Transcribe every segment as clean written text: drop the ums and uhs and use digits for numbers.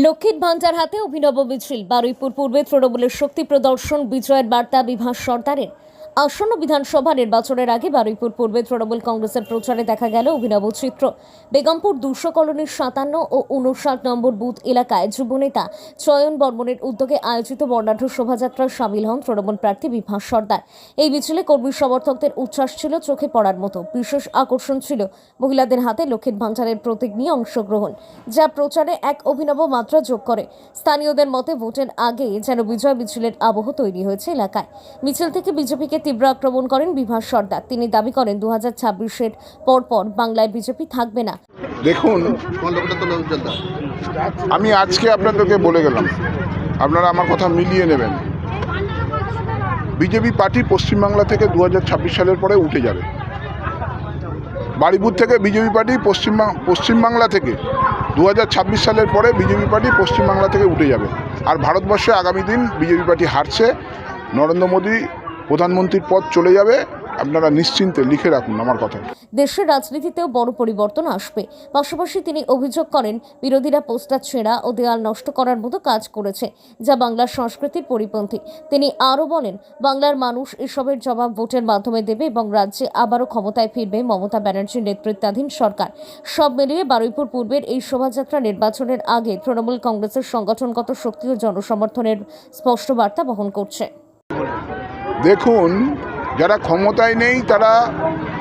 লক্ষ্মীর ভান্ডার হাতে অভিনব মিছিল। বারুইপুর পূর্বে তৃণমূলের শক্তি প্রদর্শন, বিজয়ের বার্তা বিভাস সর্দারের। আসন্ন বিধানসভা নির্বাচনের আগে বারুইপুর পূর্বে তৃণমূল কংগ্রেসের প্রচারে দেখা গেল অভিনব চিত্র। বেগমপুর ২০০ কলোনির ৫৭ ও ৫৯ নম্বর বুথ এলাকায় যুবনেতা চয়ন বর্মনের উদ্যোগে আয়োজিত বর্ণাঢ্য শোভাযাত্রায় সামিল হন তৃণমূল প্রার্থী বিভাস সর্দার। এই মিছিলে কর্মী সমর্থকদের উচ্ছ্বাস ছিল চোখে পড়ার মতো। বিশেষ আকর্ষণ ছিল মহিলাদের হাতে লক্ষ্মীর ভান্ডারের প্রতীক নিয়ে অংশগ্রহণ, যা প্রচারে এক অভিনব মাত্রা যোগ করে। স্থানীয়দের মতে ভোটের আগে যেন বিজয় মিছিলের আবহ তৈরি হয়েছে এলাকায়। মিছিল থেকে বিজেপিকে তীব্র আক্রমণ করেন বিভাস সর্দার। তিনি দাবি করেন ২০২৬-এর পরপর বাংলায় বিজেপি থাকবে না। দেখুন, আমি আজকে আপনাদেরকে বলে গেলাম, আপনারা আমার কথা মিলিয়ে নেবেন। বিজেপি পার্টি পশ্চিমবাংলা থেকে ২০২৬ সালের পরে উঠে যাবে। বারুইপুর থেকে বিজেপি পার্টি পশ্চিমবাংলা থেকে ২০২৬ সালের পরে বিজেপি পার্টি পশ্চিমবাংলা থেকে উঠে যাবে। আর ভারতবর্ষে আগামী দিন বিজেপি পার্টি হারছে, নরেন্দ্র মোদী প্রধানমন্ত্রীর পদ চলে যাবে। আপনারা নিশ্চিন্তে লিখে রাখুন আমার কথা। দেশের রাজনীতিতেও বড় পরিবর্তন আসবে। পাশাপাশি তিনি অভিযোগ করেন বিরোধীরা পোস্টার ছেঁড়া ও দেয়াল নষ্ট করার মতো কাজ করেছে, যা বাংলার সংস্কৃতির পরিপন্থী। তিনি আরও বলেন, বাংলার মানুষ এসবের জবাব ভোটের মাধ্যমে দেবে এবং রাজ্যে আবারও ক্ষমতায় ফিরবে মমতা ব্যানার্জির নেতৃত্বাধীন সরকার। সব মিলিয়ে বারুইপুর পূর্বের এই শোভাযাত্রা নির্বাচনের আগে তৃণমূল কংগ্রেসের সংগঠনগত শক্তি ও জনসমর্থনের স্পষ্ট বার্তা বহন করছে। দেখুন, যারা ক্ষমতায় নেই তারা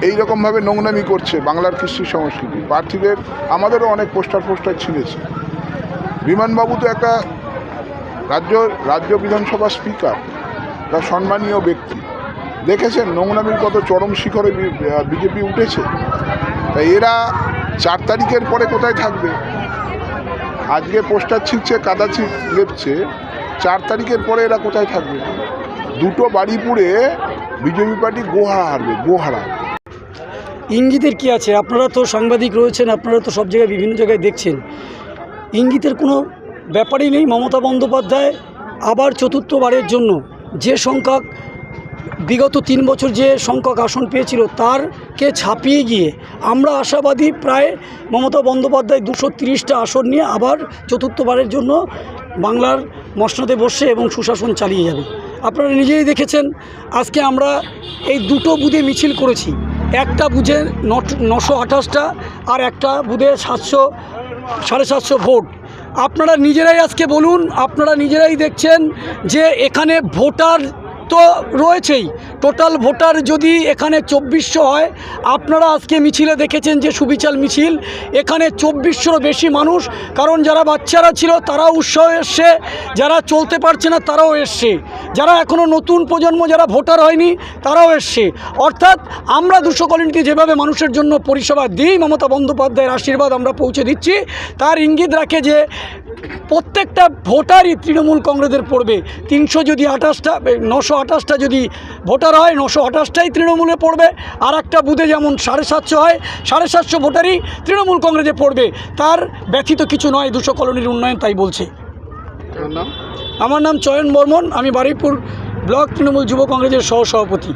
এইরকমভাবে নোংরামি করছে বাংলার কৃষ্টি সংস্কৃতি। প্রার্থীদের আমাদেরও অনেক পোস্টার ছিঁড়েছে। বিমানবাবু তো একটা রাজ্য বিধানসভা স্পিকার, একটা সম্মানীয় ব্যক্তি। দেখেছেন নোংরামির কত চরম শিখরে বিজেপি উঠেছে। তাই এরা ৪ তারিখের পরে কোথায় থাকবে? আজকে পোস্টার ছিঁড়ছে, কাদা লেপছে, ৪ তারিখের পরে এরা কোথায় থাকবে? দুটো বারুইপুরে বিজেপি পার্টি গোহারা হারবে, গোহারা। ইঙ্গিতের কি আছে? আপনারা তো সাংবাদিক রয়েছেন, আপনারা তো সব জায়গায় বিভিন্ন জায়গায় দেখছেন। ইঙ্গিতের কোনো ব্যাপারই নেই। মমতা বন্দ্যোপাধ্যায় আবার চতুর্থবারের জন্য যে সংখ্যক বিগত ৩ বছর যে সংখ্যক আসন পেয়েছিল তারকে ছাপিয়ে গিয়ে আমরা আশাবাদী প্রায় মমতা বন্দ্যোপাধ্যায় ২৩০টা আসন নিয়ে আবার চতুর্থবারের জন্য বাংলার মসনদে বসে এবং সুশাসন চালিয়ে যাবে। আপনারা নিজেই দেখেছেন, আজকে আমরা এই দুটো বুথে মিছিল করেছি। একটা বুথে ৯২৮টা আর একটা বুথে ৭০০-৭৫০ ভোট। আপনারা নিজেরাই আজকে বলুন, আপনারা নিজেরাই দেখছেন যে এখানে ভোটার তো রয়েছেই। টোটাল ভোটার যদি এখানে ২৪০০ হয়, আপনারা আজকে মিছিলে দেখেছেন যে সুবিচার মিছিল, এখানে ২৪০০রও বেশি মানুষ। কারণ যারা বাচ্চারা ছিল তারাও উৎসাহ এসছে, যারা চলতে পারছে না তারাও এসছে, যারা এখনও নতুন প্রজন্ম যারা ভোটার হয়নি তারাও এসছে। অর্থাৎ আমরা ২০০ কলোনিতে যেভাবে মানুষের জন্য পরিষেবা দিই, মমতা বন্দ্যোপাধ্যায়ের আশীর্বাদ আমরা পৌঁছে দিচ্ছি, তার ইঙ্গিত রাখে যে প্রত্যেকটা ভোটারই তৃণমূল কংগ্রেসের পড়বে। ৯২৮টা যদি ভোটার হয়, ৯২৮টাই তৃণমূলে পড়বে। আর একটা বুথে যেমন ৭৫০ হয়, ৭৫০ ভোটারই তৃণমূল কংগ্রেসে পড়বে। তার ব্যথিত কিছু নয় ২০০ কলোনির উন্নয়ন, তাই বলছে। আমার নাম চয়ন বর্মন, আমি বারুইপুর ব্লক তৃণমূল যুব কংগ্রেসের সহসভাপতি।